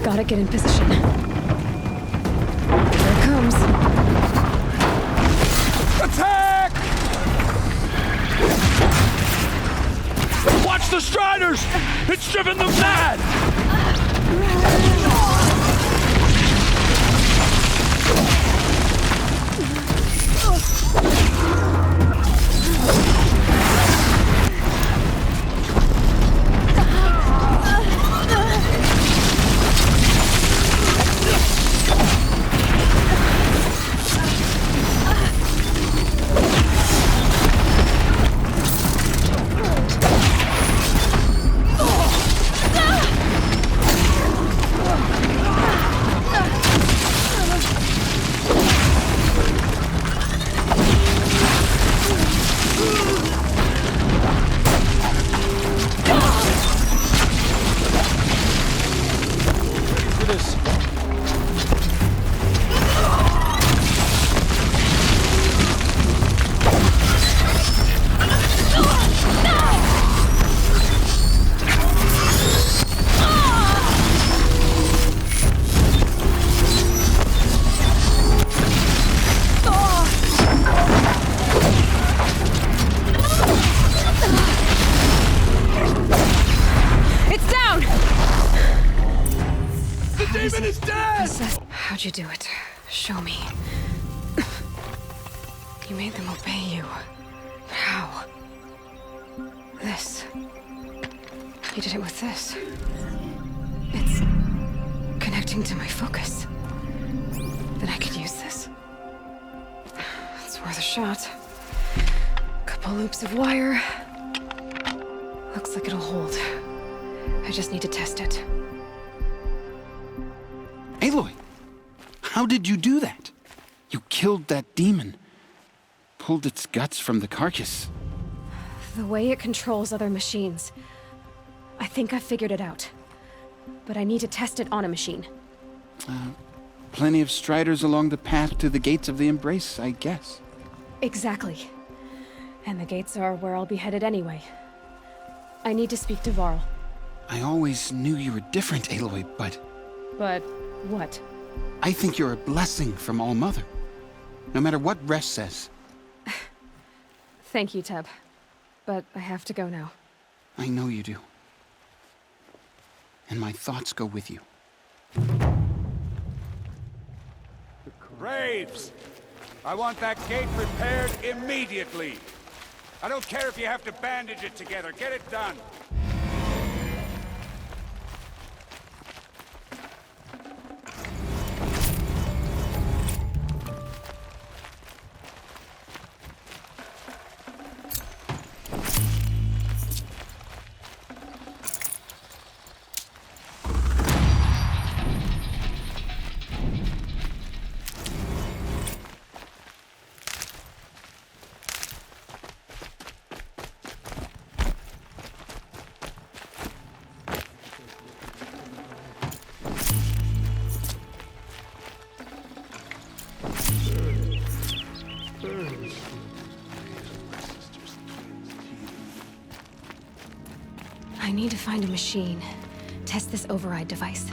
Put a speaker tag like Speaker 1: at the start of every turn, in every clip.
Speaker 1: Gotta get in position. Here it comes.
Speaker 2: Attack! Watch the Striders! It's driven them mad! Demon is dead!
Speaker 1: How'd you do it? Show me. You made them obey you. How? This. You did it with this. It's connecting to my focus. Then I could use this. It's worth a shot. Couple loops of wire. Looks like it'll hold. I just need to test it.
Speaker 3: Aloy, how did you do that? You killed that demon. Pulled its guts from the carcass.
Speaker 1: The way it controls other machines. I think I figured it out. But I need to test it on a machine.
Speaker 3: Plenty of striders along the path to the gates of the Embrace, I guess.
Speaker 1: Exactly. And the gates are where I'll be headed anyway. I need to speak to Varl.
Speaker 3: I always knew you were different, Aloy, but...
Speaker 1: But what?
Speaker 3: I think you're a blessing from All-Mother. No matter what Resh says.
Speaker 1: Thank you, Teb. But I have to go now.
Speaker 3: I know you do. And my thoughts go with you.
Speaker 2: Braves! I want that gate repaired immediately. I don't care if you have to bandage it together. Get it done.
Speaker 1: I need to find a machine. Test this override device.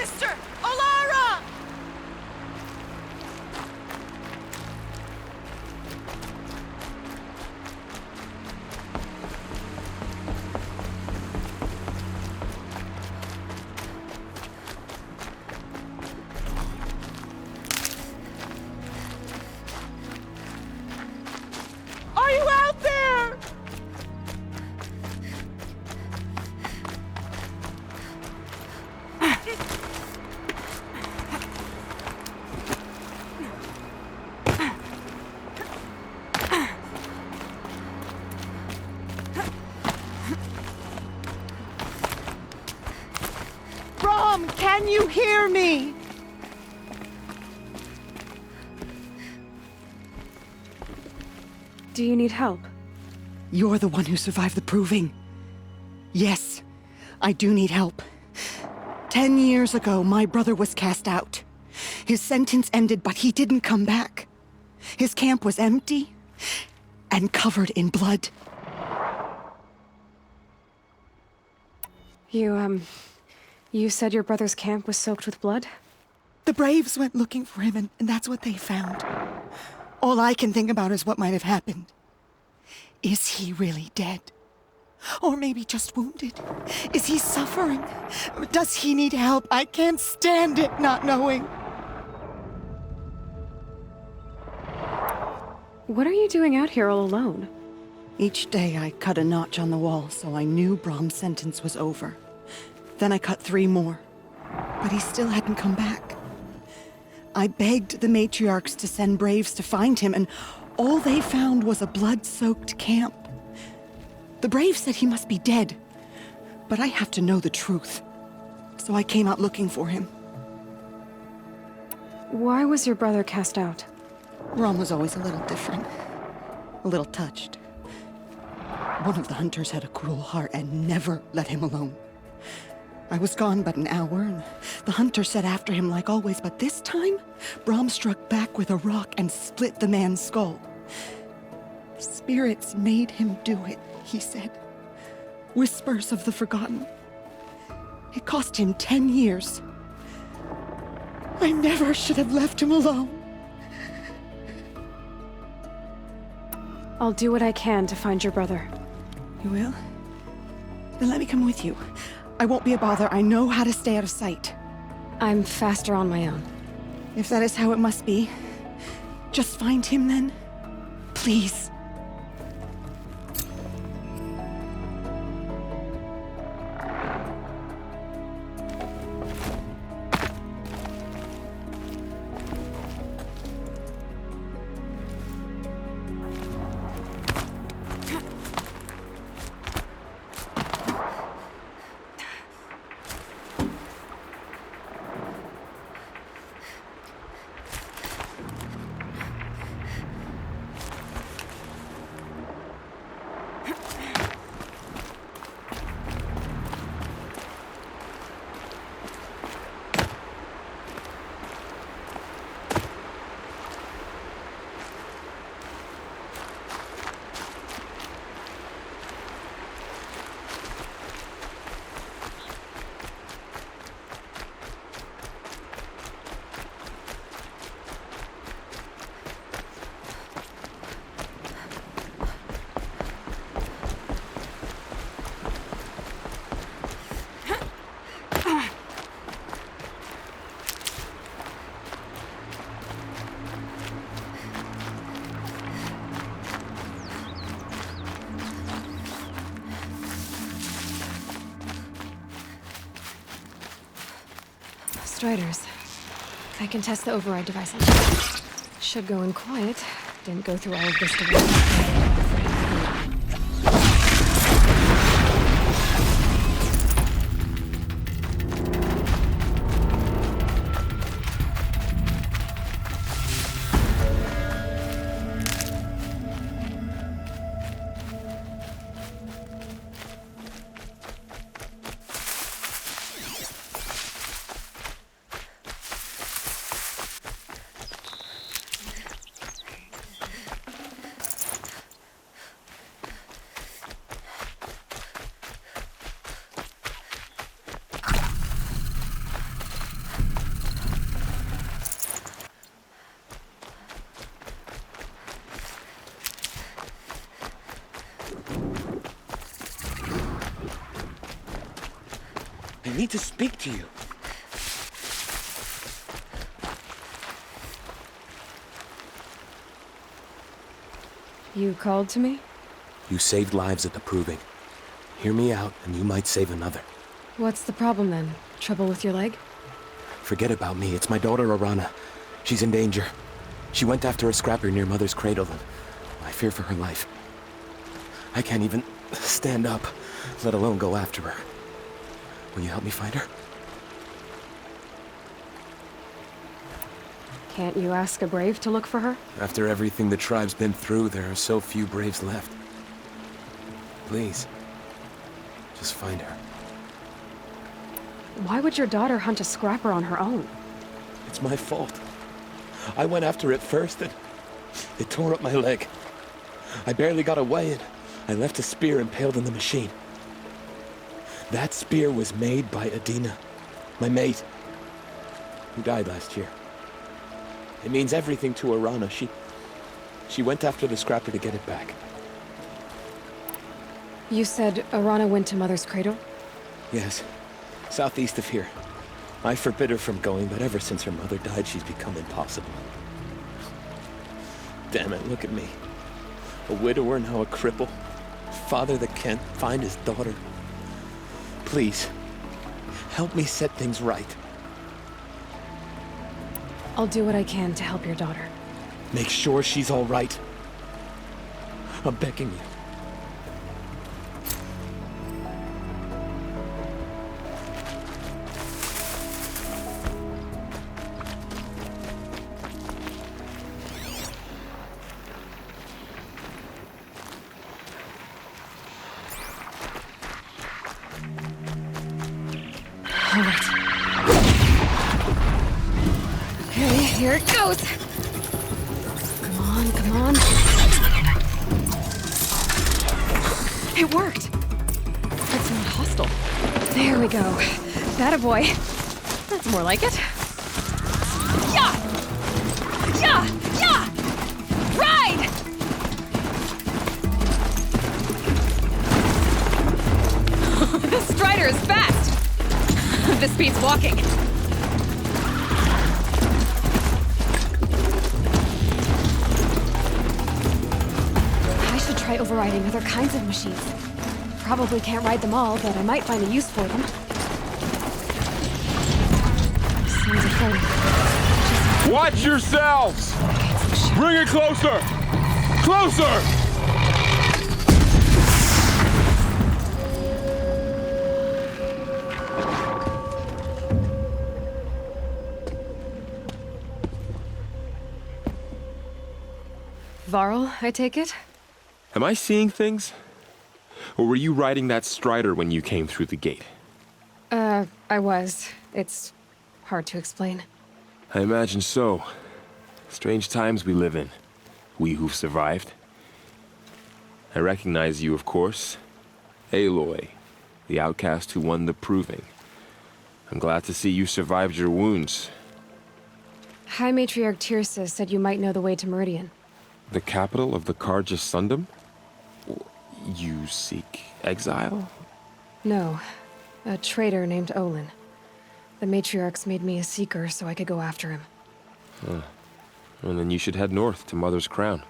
Speaker 4: sister! Alara! Are you out there? Brom, can you hear me?
Speaker 1: Do you need help?
Speaker 4: You're the one who survived the proving. Yes, I do need help. 10 years ago, my brother was cast out. His sentence ended, but he didn't come back. His camp was empty and covered in blood.
Speaker 1: You said your brother's camp was soaked with blood?
Speaker 4: The Braves went looking for him, and that's what they found. All I can think about is what might have happened. Is he really dead? Or maybe just wounded? Is he suffering? Does he need help? I can't stand it not knowing.
Speaker 1: What are you doing out here all alone?
Speaker 4: Each day I cut a notch on the wall so I knew Brom's sentence was over. Then I cut 3 more. But he still hadn't come back. I begged the matriarchs to send Braves to find him, and all they found was a blood-soaked camp. The Braves said he must be dead, but I have to know the truth. So I came out looking for him.
Speaker 1: Why was your brother cast out?
Speaker 4: Brom was always a little different. A little touched. One of the hunters had a cruel heart and never let him alone. I was gone but an hour, and the hunter set after him like always, but this time, Brom struck back with a rock and split the man's skull. Spirits made him do it, he said. Whispers of the forgotten. It cost him 10 years. I never should have left him alone.
Speaker 1: I'll do what I can to find your brother.
Speaker 4: You will? Then let me come with you. I won't be a bother. I know how to stay out of sight.
Speaker 1: I'm faster on my own.
Speaker 4: If that is how it must be, just find him then. Please.
Speaker 1: Striders. I can test the override device on them. Should go in quiet. Didn't go through all of this to
Speaker 5: I need to speak to you.
Speaker 1: You called to me?
Speaker 5: You saved lives at the Proving. Hear me out, and you might save another.
Speaker 1: What's the problem then? Trouble with your leg?
Speaker 5: Forget about me. It's my daughter, Arana. She's in danger. She went after a scrapper near Mother's cradle, and I fear for her life. I can't even stand up, let alone go after her. Will you help me find her?
Speaker 1: Can't you ask a brave to look for her?
Speaker 5: After everything the tribe's been through, there are so few braves left. Please, just find her.
Speaker 1: Why would your daughter hunt a scrapper on her own?
Speaker 5: It's my fault. I went after it first, and it tore up my leg. I barely got away, and I left a spear impaled in the machine. That spear was made by Adina, my mate, who died last year. It means everything to Arana. She went after the scrapper to get it back.
Speaker 1: You said Arana went to Mother's cradle?
Speaker 5: Yes, southeast of here. I forbid her from going, but ever since her mother died, she's become impossible. Damn it, look at me. A widower, now a cripple. Father that can't find his daughter. Please, help me set things right.
Speaker 1: I'll do what I can to help your daughter.
Speaker 5: Make sure she's all right. I'm begging you.
Speaker 1: All right. Okay, here it goes. Come on, come on. It worked. It's not hostile. There we go. That a boy. That's more like it. Yeah! Yeah! Yeah! Ride! This Strider is fast. This beats walking. I should try overriding other kinds of machines. Probably can't ride them all, but I might find a use for them. Sounds exciting.
Speaker 6: Watch yourselves! Bring it closer! Closer!
Speaker 1: Varl, I take it?
Speaker 6: Am I seeing things? Or were you riding that Strider when you came through the gate?
Speaker 1: I was. It's hard to explain.
Speaker 6: I imagine so. Strange times we live in. We who've survived. I recognize you, of course. Aloy, the outcast who won the Proving. I'm glad to see you survived your wounds.
Speaker 1: High Matriarch Tirsa said you might know the way to Meridian.
Speaker 6: The capital of the Karja Sundom? You seek exile?
Speaker 1: No. A traitor named Olin. The Matriarchs made me a seeker so I could go after him.
Speaker 6: And then you should head north to Mother's Crown.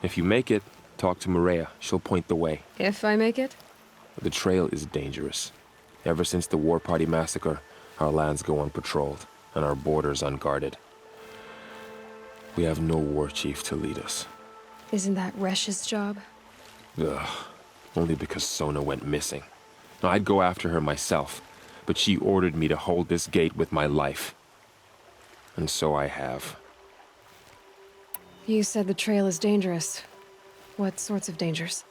Speaker 6: If you make it, talk to Maria. She'll point the way.
Speaker 1: If I make it?
Speaker 6: The trail is dangerous. Ever since the War Party massacre, our lands go unpatrolled, and our borders unguarded. We have no war chief to lead us.
Speaker 1: Isn't that Resh's job?
Speaker 6: Ugh. Only because Sona went missing. I'd go after her myself, but she ordered me to hold this gate with my life. And so I have.
Speaker 1: You said the trail is dangerous. What sorts of dangers?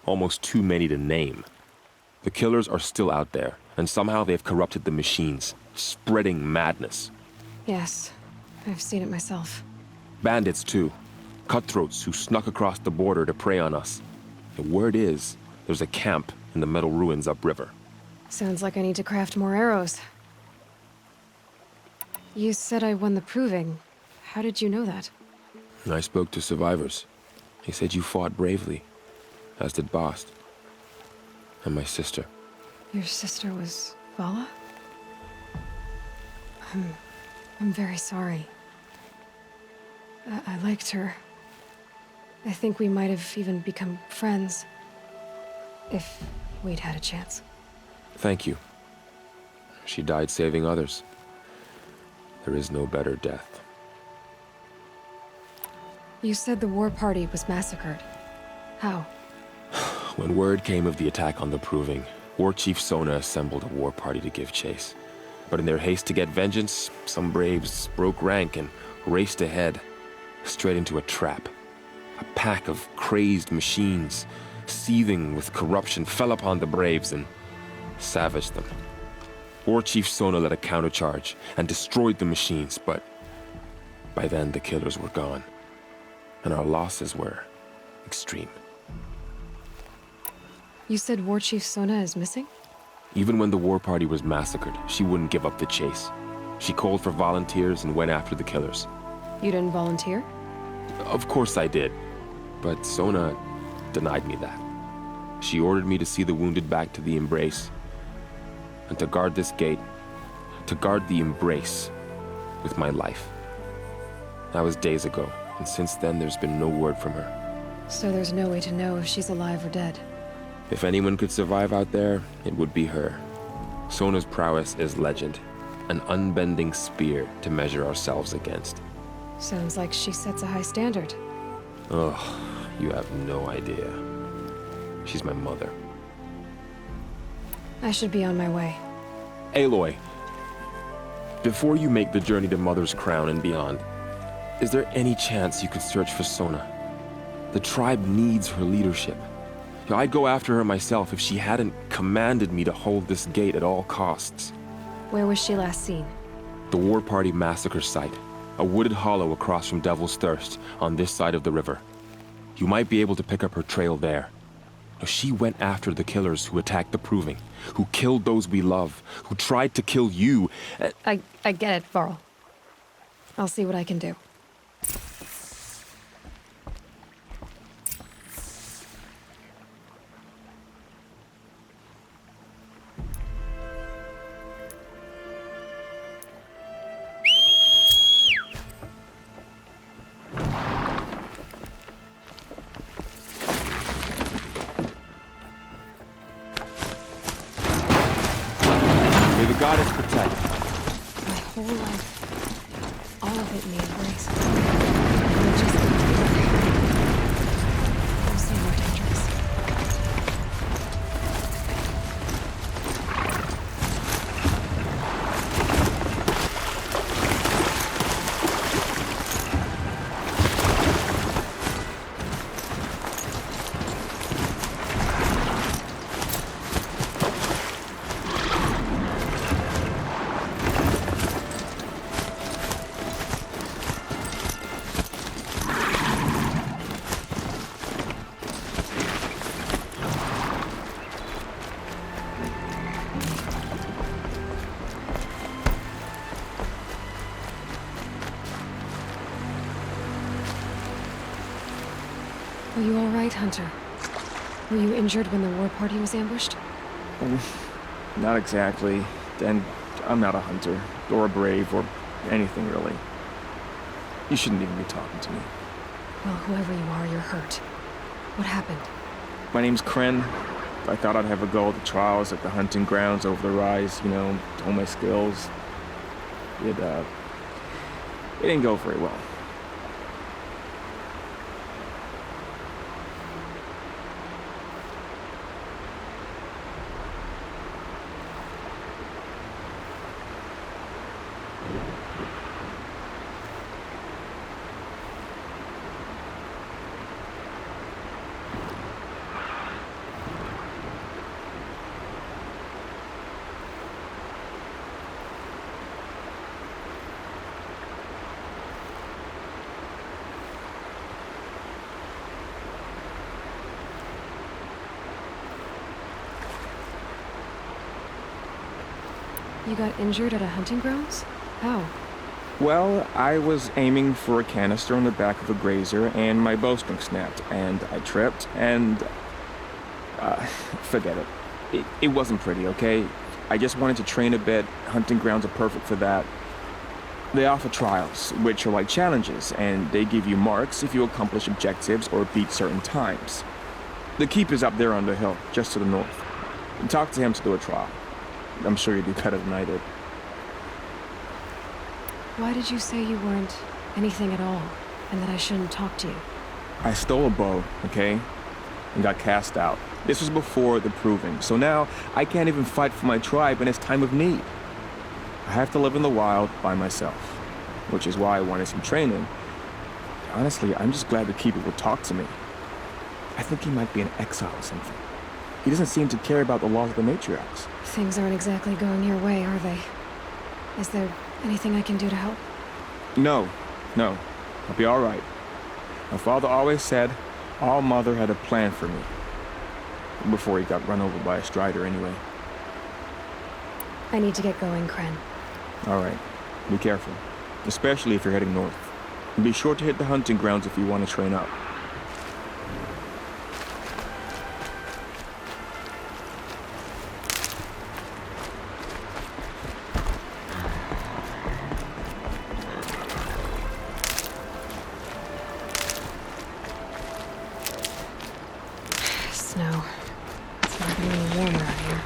Speaker 6: Almost too many to name. The killers are still out there, and somehow they've corrupted the machines, spreading madness.
Speaker 1: Yes, I've seen it myself.
Speaker 6: Bandits, too. Cutthroats who snuck across the border to prey on us. The word is, there's a camp in the metal ruins upriver.
Speaker 1: Sounds like I need to craft more arrows. You said I won the Proving. How did you know that?
Speaker 6: I spoke to survivors. They said you fought bravely, as did Bast. And my sister.
Speaker 1: Your sister was Vala? I'm very sorry. I liked her. I think we might have even become friends. If we'd had a chance.
Speaker 6: Thank you. She died saving others. There is no better death.
Speaker 1: You said the war party was massacred. How?
Speaker 6: When word came of the attack on the Proving, War Chief Sona assembled a war party to give chase. But in their haste to get vengeance, some braves broke rank and raced ahead, straight into a trap. A pack of crazed machines, seething with corruption, fell upon the braves and savaged them. War Chief Sona led a countercharge and destroyed the machines, but by then the killers were gone, and our losses were extreme.
Speaker 1: You said War Chief Sona is missing?
Speaker 6: Even when the war party was massacred, she wouldn't give up the chase. She called for volunteers and went after the killers.
Speaker 1: You didn't volunteer?
Speaker 6: Of course I did, but Sona denied me that. She ordered me to see the wounded back to the Embrace, and to guard this gate, to guard the Embrace with my life. That was days ago, and since then there's been no word from her.
Speaker 1: So there's no way to know if she's alive or dead.
Speaker 6: If anyone could survive out there, it would be her. Sona's prowess is legend, an unbending spear to measure ourselves against.
Speaker 1: Sounds like she sets a high standard.
Speaker 6: Ugh, you have no idea. She's my mother.
Speaker 1: I should be on my way.
Speaker 6: Aloy, before you make the journey to Mother's Crown and beyond, is there any chance you could search for Sona? The tribe needs her leadership. I'd go after her myself if she hadn't commanded me to hold this gate at all costs.
Speaker 1: Where was she last seen?
Speaker 6: The War Party massacre site, a wooded hollow across from Devil's Thirst on this side of the river. You might be able to pick up her trail there. She went after the killers who attacked the Proving, who killed those we love, who tried to kill you.
Speaker 1: I get it, Varl. I'll see what I can do.
Speaker 6: May the goddess protect.
Speaker 1: My whole life, all of it in the Embrace. And it just didn't work. I'm so more dangerous. Are you all right, Hunter? Were you injured when the war party was ambushed?
Speaker 7: Not exactly. And I'm not a hunter, or a brave, or anything really. You shouldn't even be talking to me.
Speaker 1: Well, whoever you are, you're hurt. What happened?
Speaker 7: My name's Kren. I thought I'd have a go at the trials at the hunting grounds over the rise, you know, hone my skills. It didn't go very well.
Speaker 1: You got injured at a hunting grounds? How?
Speaker 7: Well, I was aiming for a canister on the back of a grazer, and my bowstring snapped, and I tripped, and... forget it. It wasn't pretty, okay? I just wanted to train a bit. Hunting grounds are perfect for that. They offer trials, which are like challenges, and they give you marks if you accomplish objectives or beat certain times. The keep is up there on the hill, just to the north. Talk to him to do a trial. I'm sure you do better than I did.
Speaker 1: Why did you say you weren't anything at all, and that I shouldn't talk to you?
Speaker 7: I stole a bow, okay? And got cast out. This was before the proving, so now I can't even fight for my tribe in its time of need. I have to live in the wild by myself, which is why I wanted some training. Honestly, I'm just glad the keeper would talk to me. I think he might be in exile or something. He doesn't seem to care about the laws of the matriarchs.
Speaker 1: Things aren't exactly going your way, are they? Is there anything I can do to help?
Speaker 7: No. I'll be all right. My father always said our mother had a plan for me. Before he got run over by a strider, anyway.
Speaker 1: I need to get going, Kren.
Speaker 7: All right. Be careful. Especially if you're heading north. And be sure to hit the hunting grounds if you want to train up.
Speaker 1: Snow. It's not getting any warmer out here.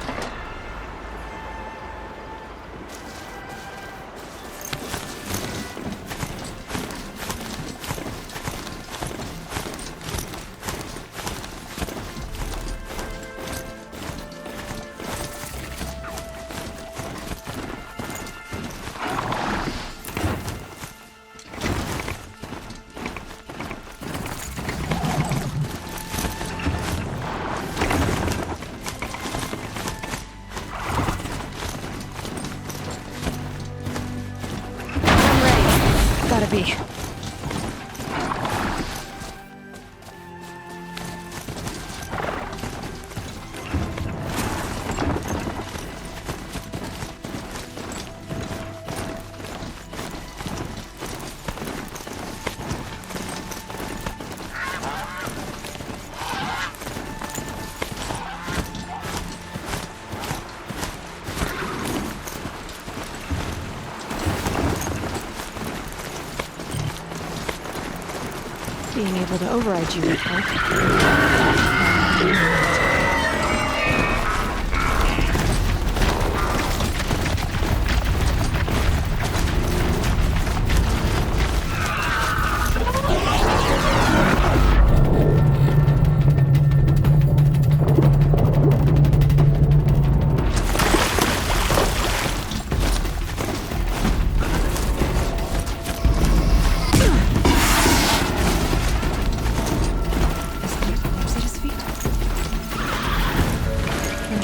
Speaker 1: Gotta be. Being able to override you would help.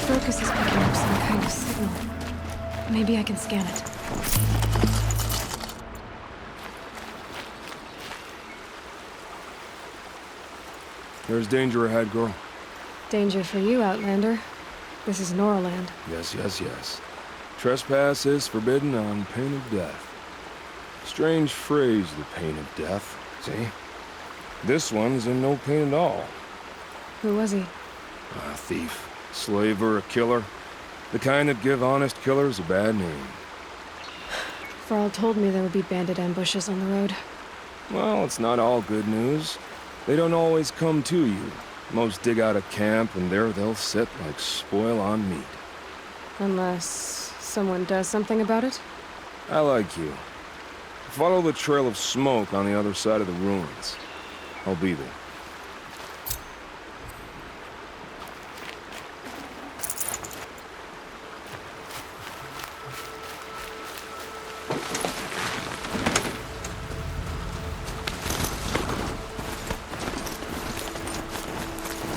Speaker 1: Focus is picking up some kind of signal. Maybe I can scan it.
Speaker 6: There's danger ahead, girl.
Speaker 1: Danger for you, Outlander. This is Norland.
Speaker 6: Yes. Trespass is forbidden on pain of death. Strange phrase, the pain of death. See? This one's in no pain at all.
Speaker 1: Who was he?
Speaker 6: A thief, slaver, a killer. The kind that give honest killers a bad name.
Speaker 1: Varl told me there would be bandit ambushes on the road.
Speaker 6: Well, it's not all good news. They don't always come to you. Most dig out a camp, and there they'll sit like spoil on meat.
Speaker 1: Unless someone does something about it?
Speaker 6: I like you. Follow the trail of smoke on the other side of the ruins. I'll be there.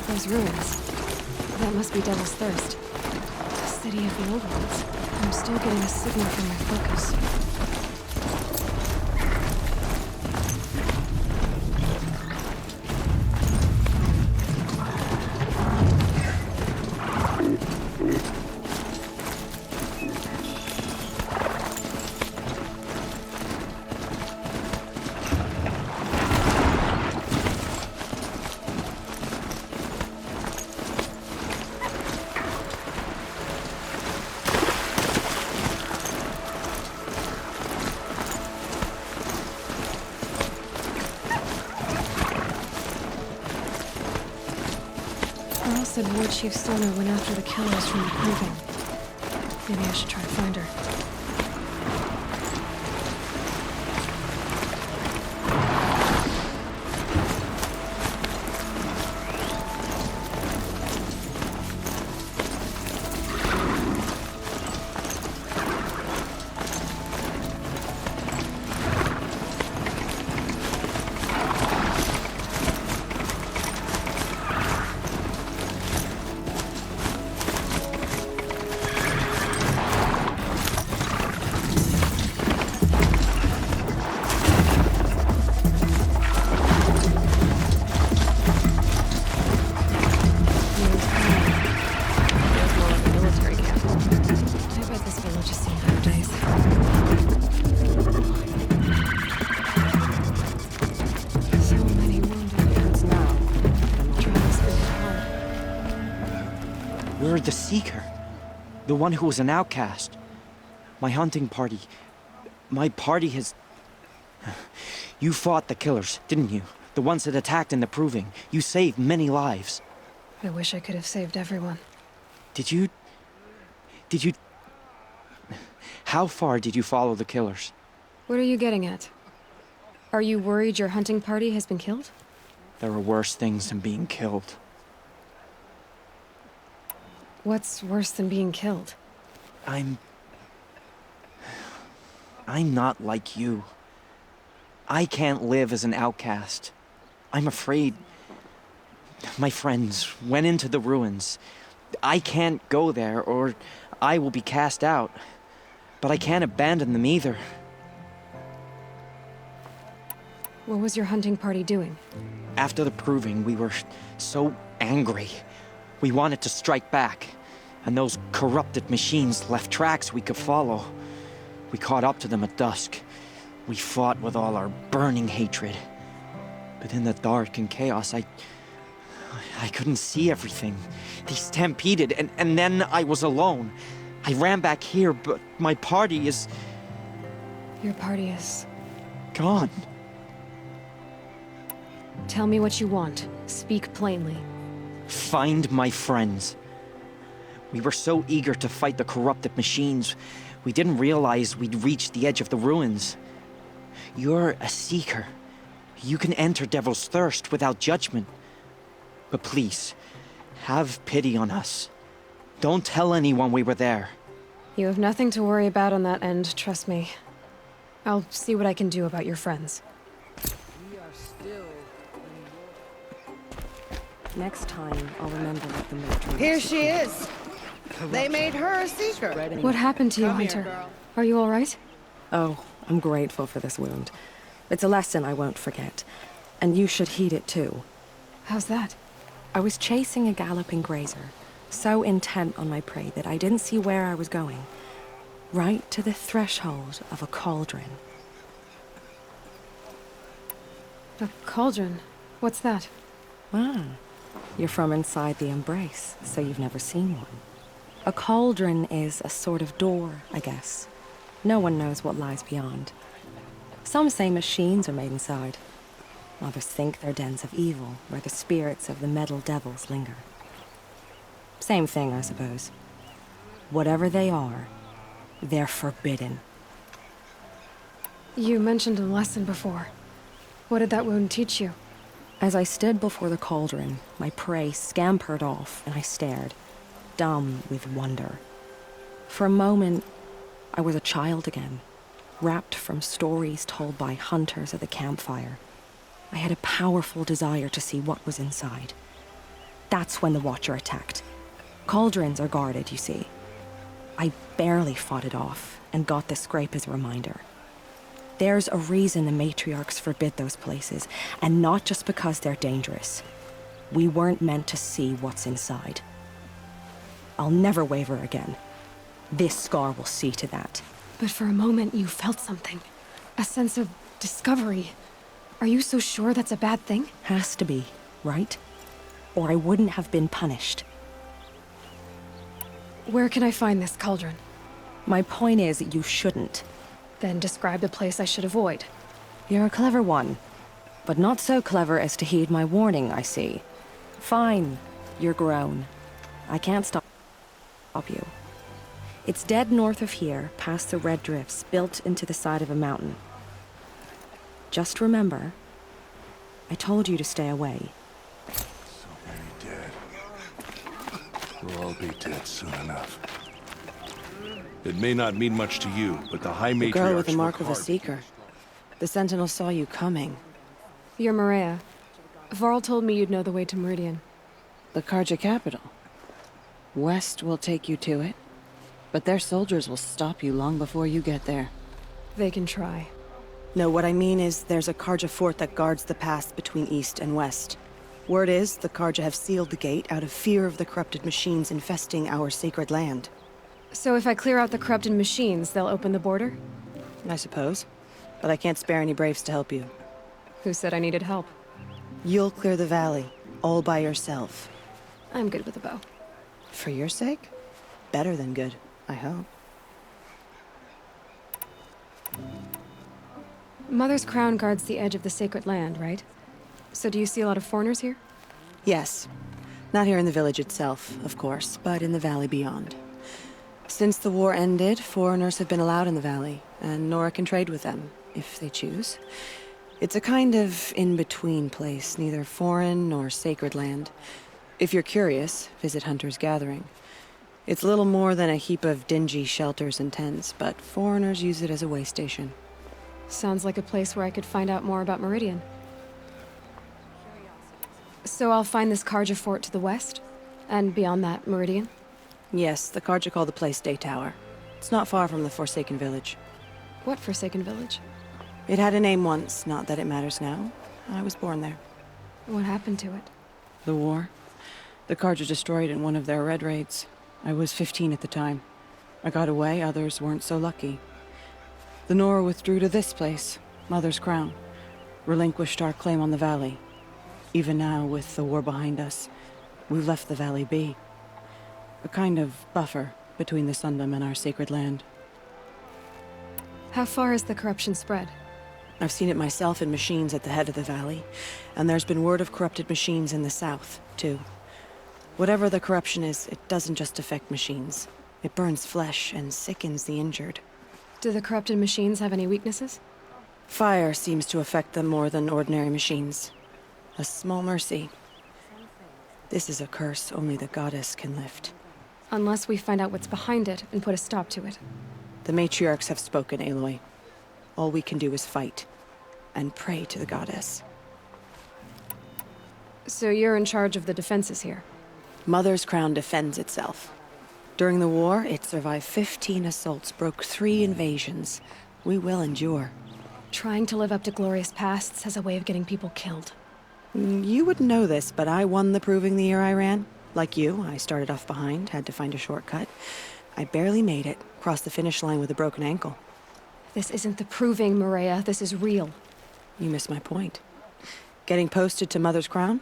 Speaker 1: Those ruins. That must be Devil's Thirst. The city of the old ones. I'm still getting a signal from my focus. said War Chief Sona went after the killers from the proving. Maybe I should try to find her.
Speaker 8: You're the Seeker. The one who was an outcast. My hunting party. My party has... You fought the killers, didn't you? The ones that attacked in the Proving. You saved many lives.
Speaker 1: I wish I could have saved everyone.
Speaker 8: Did you... How far did you follow the killers?
Speaker 1: What are you getting at? Are you worried your hunting party has been killed?
Speaker 8: There are worse things than being killed.
Speaker 1: What's worse than being killed?
Speaker 8: I'm not like you. I can't live as an outcast. I'm afraid. My friends went into the ruins. I can't go there, or I will be cast out. But I can't abandon them either.
Speaker 1: What was your hunting party doing?
Speaker 8: After the Proving, we were so angry. We wanted to strike back, and those corrupted machines left tracks we could follow. We caught up to them at dusk. We fought with all our burning hatred. But in the dark and chaos, I couldn't see everything. They stampeded, and then I was alone. I ran back here, but my party is...
Speaker 1: Your party is...
Speaker 8: gone.
Speaker 1: Tell me what you want. Speak plainly.
Speaker 8: Find my friends. We were so eager to fight the corrupted machines, we didn't realize we'd reached the edge of the ruins. You're a seeker. You can enter Devil's Thirst without judgment. But please, have pity on us. Don't tell anyone we were there.
Speaker 1: You have nothing to worry about on that end, trust me. I'll see what I can do about your friends.
Speaker 9: Next time, I'll remember what the matron...
Speaker 10: Here she is. They made her a seeker.
Speaker 1: What happened to you, Hunter? Are you all right?
Speaker 9: Oh, I'm grateful for this wound. It's a lesson I won't forget. And you should heed it too.
Speaker 1: How's that?
Speaker 9: I was chasing a galloping grazer, so intent on my prey that I didn't see where I was going. Right to the threshold of a cauldron.
Speaker 1: A cauldron? What's that?
Speaker 9: Ah, you're from inside the Embrace, so you've never seen one. A cauldron is a sort of door, I guess. No one knows what lies beyond. Some say machines are made inside. Others think they're dens of evil, where the spirits of the metal devils linger. Same thing, I suppose. Whatever they are, they're forbidden.
Speaker 1: You mentioned a lesson before. What did that wound teach you?
Speaker 9: As I stood before the cauldron, my prey scampered off, and I stared, dumb with wonder. For a moment, I was a child again, wrapped from stories told by hunters at the campfire. I had a powerful desire to see what was inside. That's when the Watcher attacked. Cauldrons are guarded, you see. I barely fought it off, and got the scrape as a reminder. There's a reason the matriarchs forbid those places, and not just because they're dangerous. We weren't meant to see what's inside. I'll never waver again. This scar will see to that.
Speaker 1: But for a moment you felt something. A sense of discovery. Are you so sure that's a bad thing?
Speaker 9: Has to be, right? Or I wouldn't have been punished.
Speaker 1: Where can I find this cauldron?
Speaker 9: My point is, you shouldn't.
Speaker 1: Then describe the place I should avoid.
Speaker 9: You're a clever one. But not so clever as to heed my warning, I see. Fine. You're grown. I can't stop you. It's dead north of here, past the red drifts, built into the side of a mountain. Just remember, I told you to stay away.
Speaker 11: So many dead. We'll all be dead soon enough. It may not mean much to you, but the High Matriarchs
Speaker 4: The girl with the mark
Speaker 11: work
Speaker 4: of a
Speaker 11: hard.
Speaker 4: seeker. The Sentinel saw you coming.
Speaker 1: You're Maria. Varl told me you'd know the way to Meridian.
Speaker 4: The Karja capital. West will take you to it, but their soldiers will stop you long before you get there.
Speaker 1: They can try.
Speaker 4: No, what I mean is there's a Karja fort that guards the pass between east and west. Word is the Karja have sealed the gate out of fear of the corrupted machines infesting our sacred land.
Speaker 1: So if I clear out the corrupted machines, they'll open the border?
Speaker 4: I suppose. But I can't spare any braves to help you.
Speaker 1: Who said I needed help?
Speaker 4: You'll clear the valley, all by yourself.
Speaker 1: I'm good with a bow.
Speaker 4: For your sake? Better than good, I hope.
Speaker 1: Mother's crown guards the edge of the sacred land, right? So do you see a lot of foreigners here?
Speaker 4: Yes. Not here in the village itself, of course, but in the valley beyond. Since the war ended, foreigners have been allowed in the valley, and Nora can trade with them, if they choose. It's a kind of in-between place, neither foreign nor sacred land. If you're curious, visit Hunter's Gathering. It's little more than a heap of dingy shelters and tents, but foreigners use it as a way station.
Speaker 1: Sounds like a place where I could find out more about Meridian. So I'll find this Karja fort to the west? And beyond that, Meridian?
Speaker 4: Yes, the Karja call the place Day Tower. It's not far from the Forsaken Village.
Speaker 1: What Forsaken Village?
Speaker 4: It had a name once, not that it matters now. I was born there.
Speaker 1: What happened to it?
Speaker 4: The war. The Karja destroyed in one of their red raids. I was 15 at the time. I got away, others weren't so lucky. The Nora withdrew to this place, Mother's Crown. Relinquished our claim on the valley. Even now, with the war behind us, we've left the valley be. A kind of buffer between the Sundom and our sacred land.
Speaker 1: How far has the corruption spread?
Speaker 4: I've seen it myself in machines at the head of the valley, and there's been word of corrupted machines in the south, too. Whatever the corruption is, it doesn't just affect machines. It burns flesh and sickens the injured.
Speaker 1: Do the corrupted machines have any weaknesses?
Speaker 4: Fire seems to affect them more than ordinary machines. A small mercy. This is a curse only the goddess can lift.
Speaker 1: Unless we find out what's behind it and put a stop to it.
Speaker 4: The matriarchs have spoken, Aloy. All we can do is fight, and pray to the goddess.
Speaker 1: So you're in charge of the defenses here?
Speaker 4: Mother's Crown defends itself. During the war, it survived 15 assaults, broke 3 invasions. We will endure.
Speaker 1: Trying to live up to glorious pasts has a way of getting people killed.
Speaker 4: You wouldn't know this, but I won the proving the year I ran. Like you, I started off behind, had to find a shortcut. I barely made it, crossed the finish line with a broken ankle.
Speaker 1: This isn't the proving, Maria. This is real.
Speaker 4: You missed my point. Getting posted to Mother's Crown?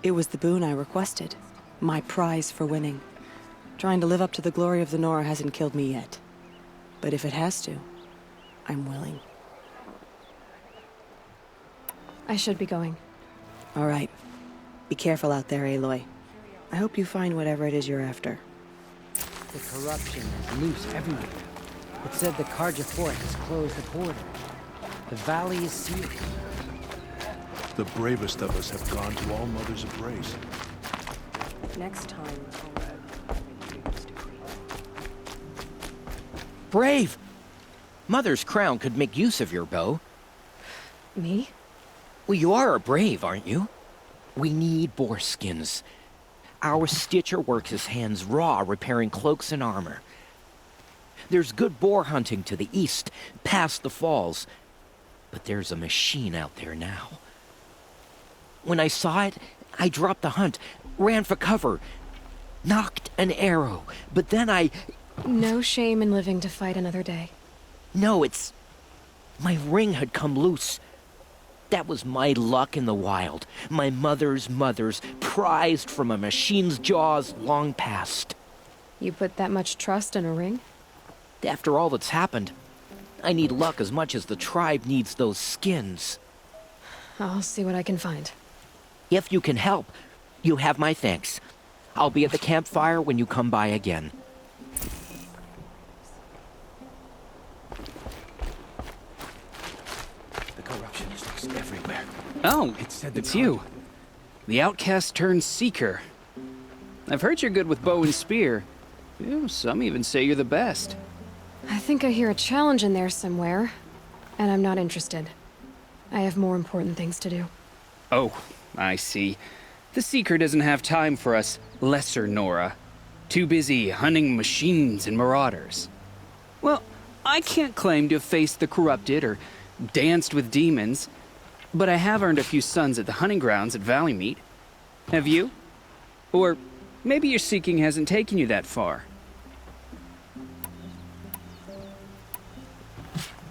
Speaker 4: It was the boon I requested. My prize for winning. Trying to live up to the glory of the Nora hasn't killed me yet. But if it has to, I'm willing.
Speaker 1: I should be going.
Speaker 4: All right. Be careful out there, Aloy. I hope you find whatever it is you're after.
Speaker 12: The corruption is loose everywhere. It said the Karja fort has closed the border. The valley is sealed.
Speaker 11: The bravest of us have gone to All Mother's embrace.
Speaker 9: Next time,
Speaker 13: Brave! Mother's Crown could make use of your bow.
Speaker 1: Me?
Speaker 13: Well, you are a brave, aren't you? We need boar skins. Our Stitcher works his hands raw repairing cloaks and armor. There's good boar hunting to the east, past the falls. But there's a machine out there now. When I saw it, I dropped the hunt, ran for cover, knocked an arrow, but then I...
Speaker 1: No shame in living to fight another day.
Speaker 13: No, it's... My ring had come loose. That was my luck in the wild. My mother's prized from a machine's jaws long past.
Speaker 1: You put that much trust in a ring?
Speaker 13: After all that's happened, I need luck as much as the tribe needs those skins.
Speaker 1: I'll see what I can find.
Speaker 13: If you can help, you have my thanks. I'll be at the campfire when you come by again.
Speaker 5: The corruption is just everywhere.
Speaker 14: Oh,
Speaker 5: It's
Speaker 14: you. The outcast turned seeker. I've heard you're good with bow and spear. Some even say you're the best.
Speaker 1: I think I hear a challenge in there somewhere, and I'm not interested. I have more important things to do.
Speaker 14: Oh, I see. The Seeker doesn't have time for us lesser Nora. Too busy hunting machines and marauders. Well, I can't claim to have faced the corrupted or danced with demons, but I have earned a few suns at the hunting grounds at Valley Meet. Have you? Or maybe your seeking hasn't taken you that far.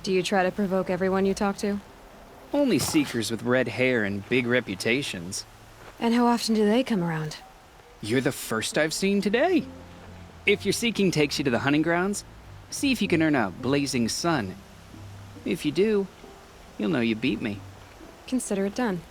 Speaker 1: Do you try to provoke everyone you talk to?
Speaker 14: Only seekers with red hair and big reputations.
Speaker 1: And how often do they come around?
Speaker 14: You're the first I've seen today. If your seeking takes you to the hunting grounds, see if you can earn a blazing sun. If you do, you'll know you beat me.
Speaker 1: Consider it done.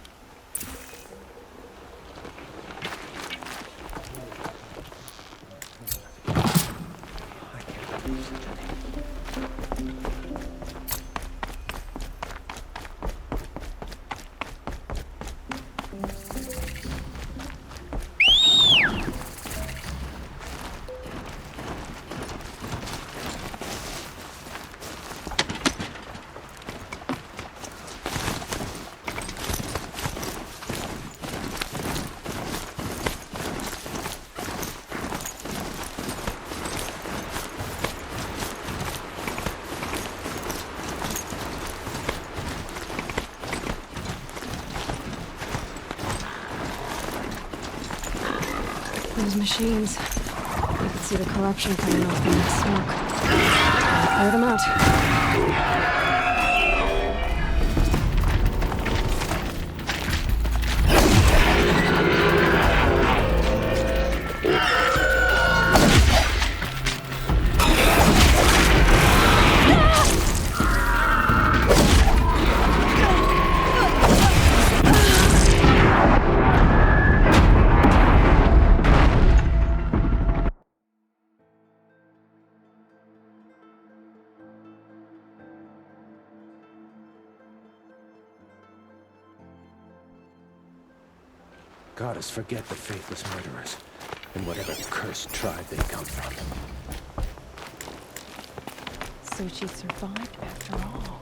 Speaker 1: Those machines. You can see the corruption coming off in the smoke. Clear them out.
Speaker 5: Goddess, forget the faithless murderers and whatever cursed tribe they come from.
Speaker 9: So she survived after all.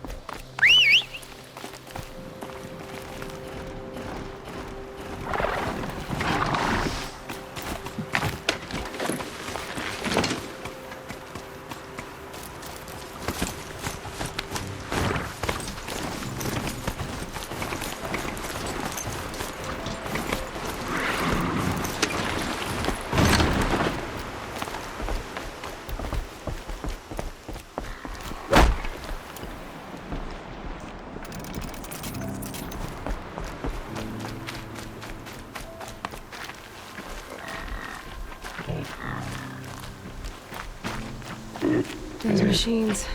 Speaker 1: Those machines.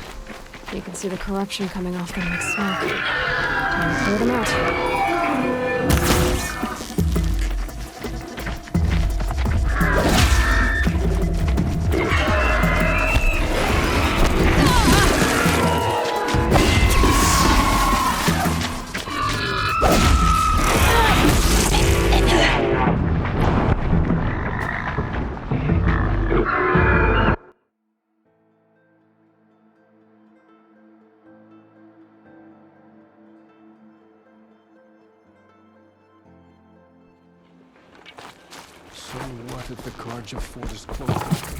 Speaker 1: You can see the corruption coming off them like smoke. Time to clear them out.
Speaker 11: So what if the Karja fort is closed?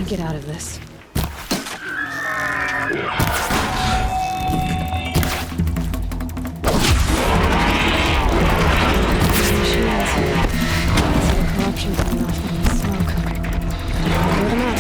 Speaker 9: can get out of this. Corruption coming off from the smoke. Clear them out.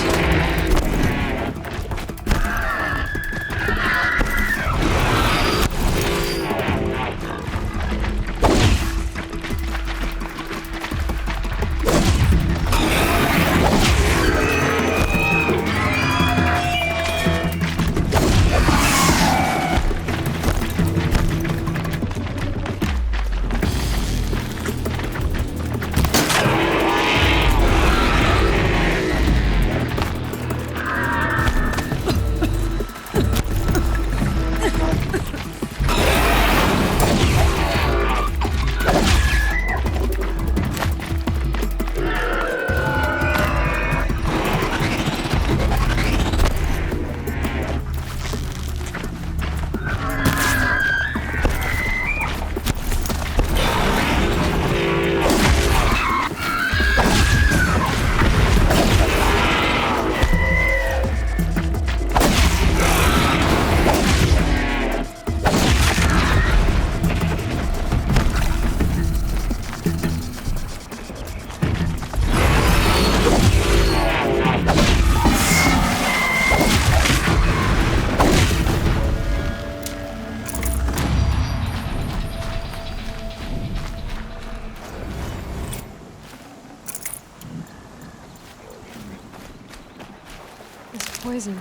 Speaker 9: Poison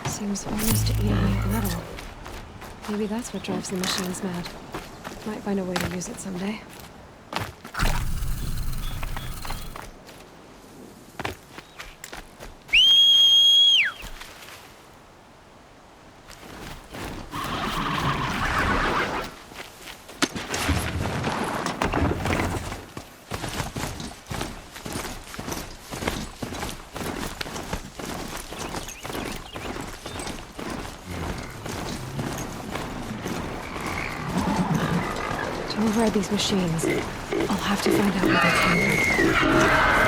Speaker 9: seems almost to eat away at metal. Maybe that's what drives the machines mad. Might find a way to use it someday. To override these machines, I'll have to find out where they came from.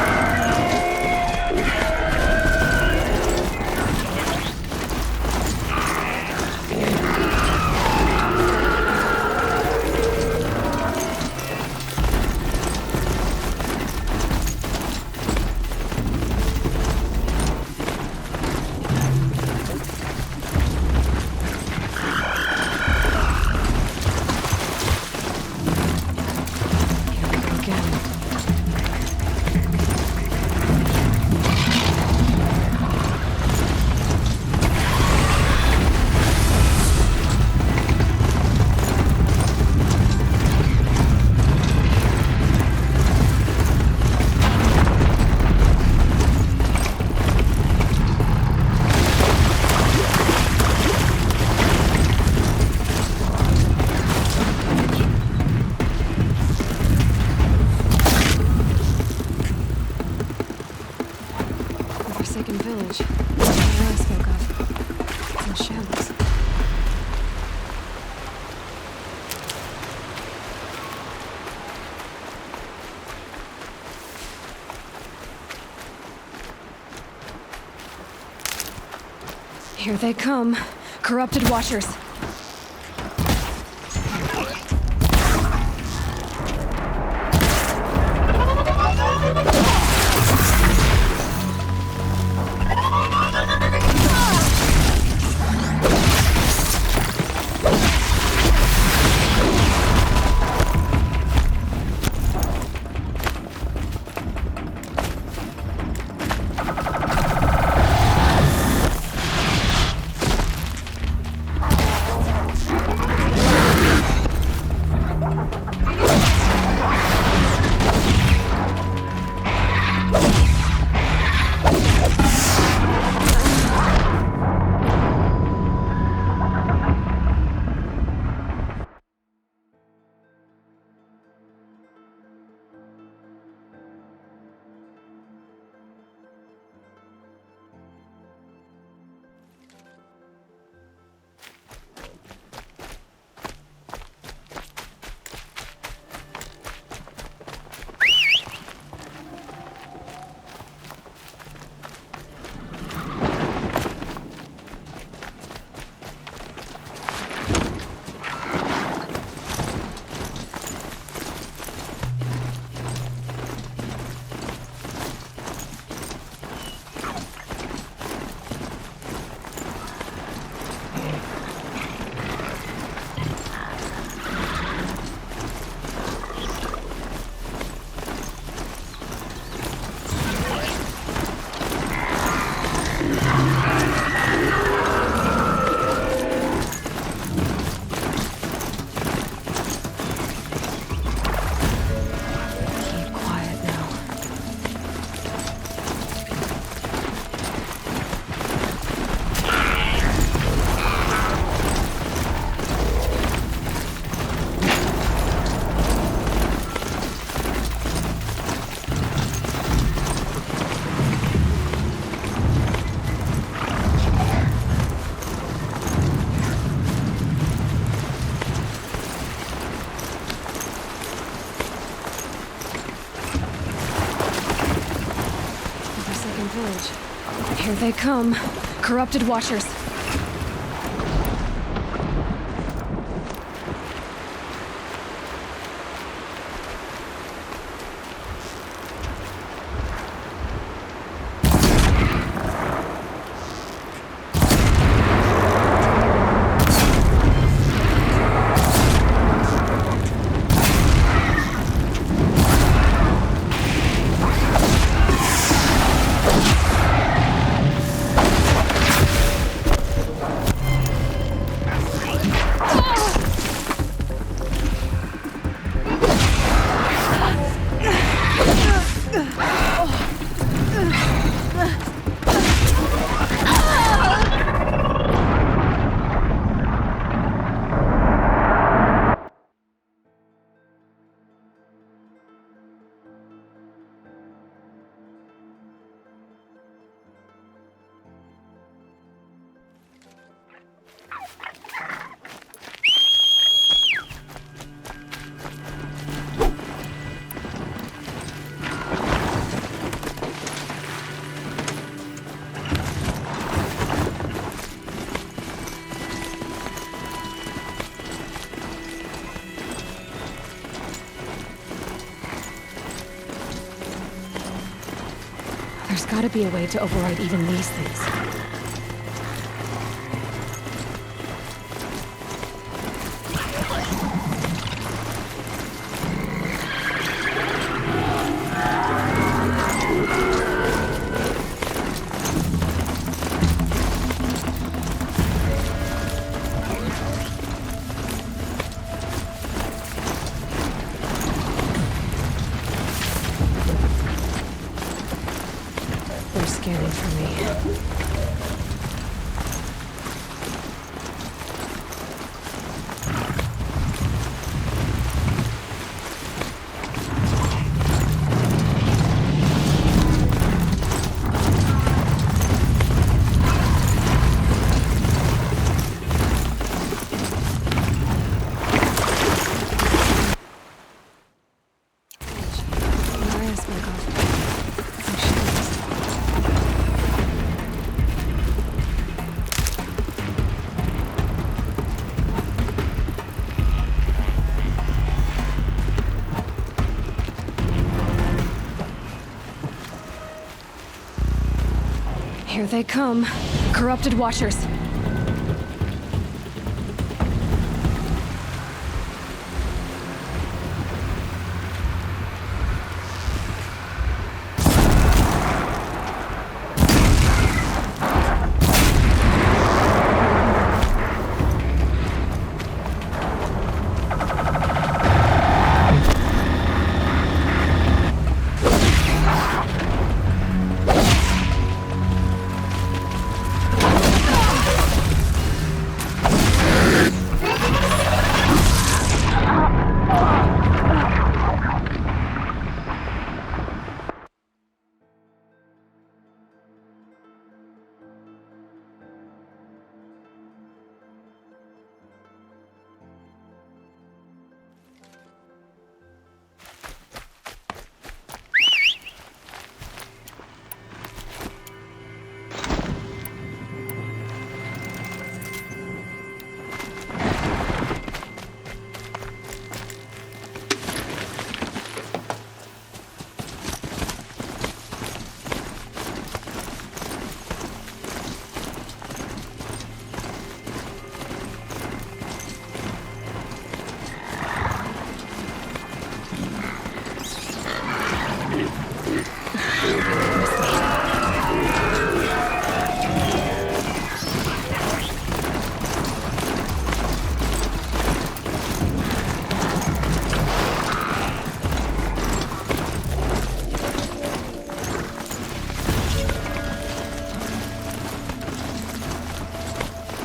Speaker 9: Here they come. Corrupted Watchers. they come. Corrupted Watchers. There's gotta be a way to override even these things. They're scanning for me. Here they come. Corrupted Watchers.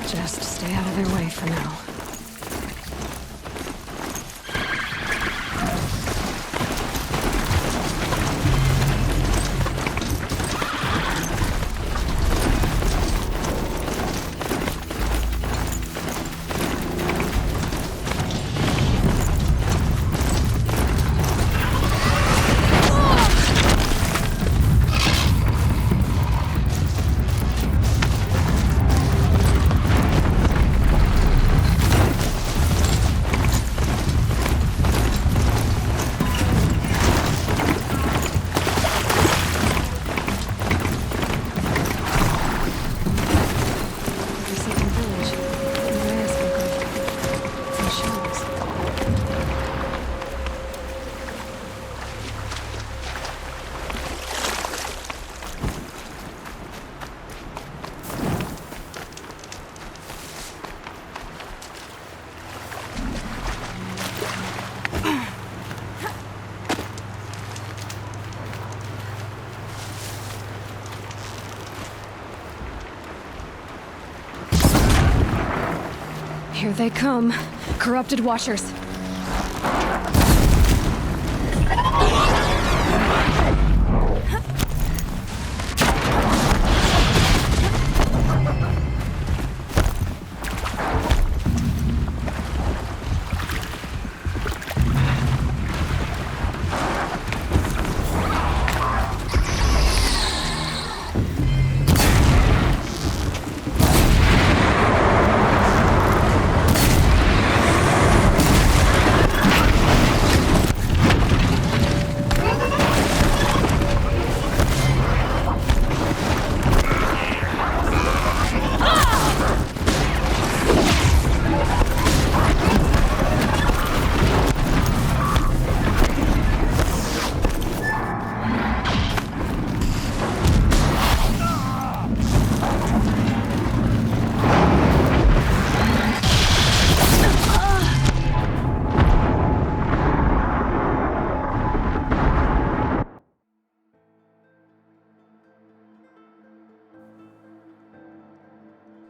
Speaker 9: Just stay out of their way for now.
Speaker 1: Here they come. Corrupted Watchers.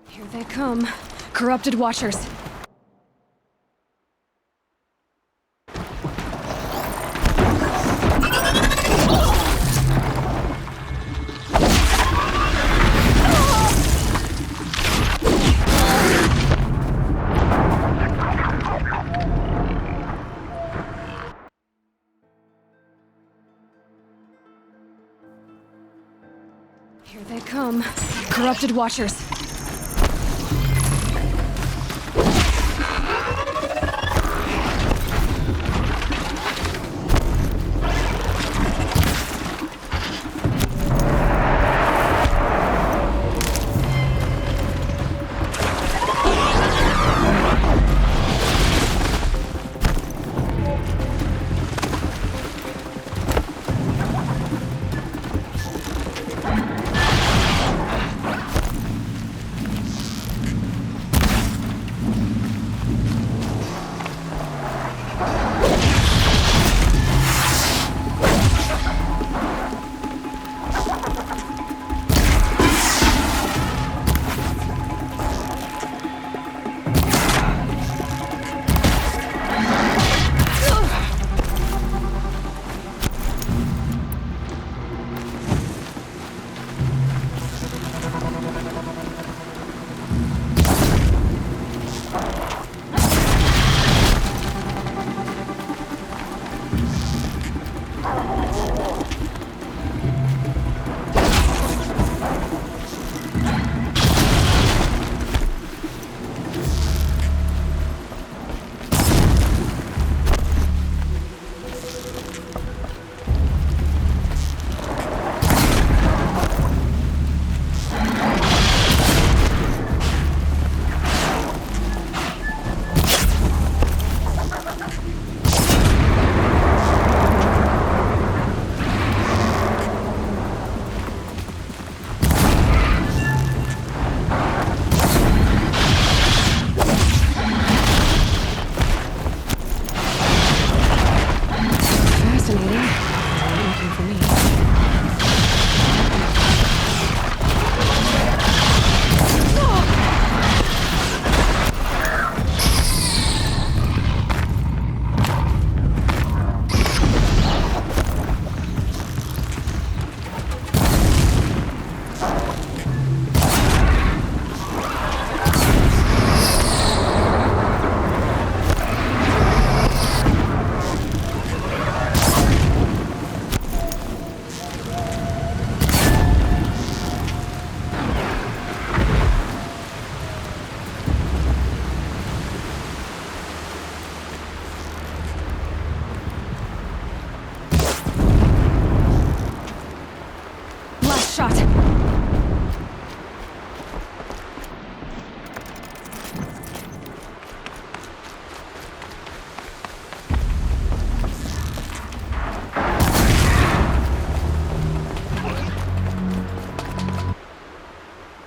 Speaker 1: Here they come. Corrupted Watchers. Here they come. Corrupted Watchers. Shot.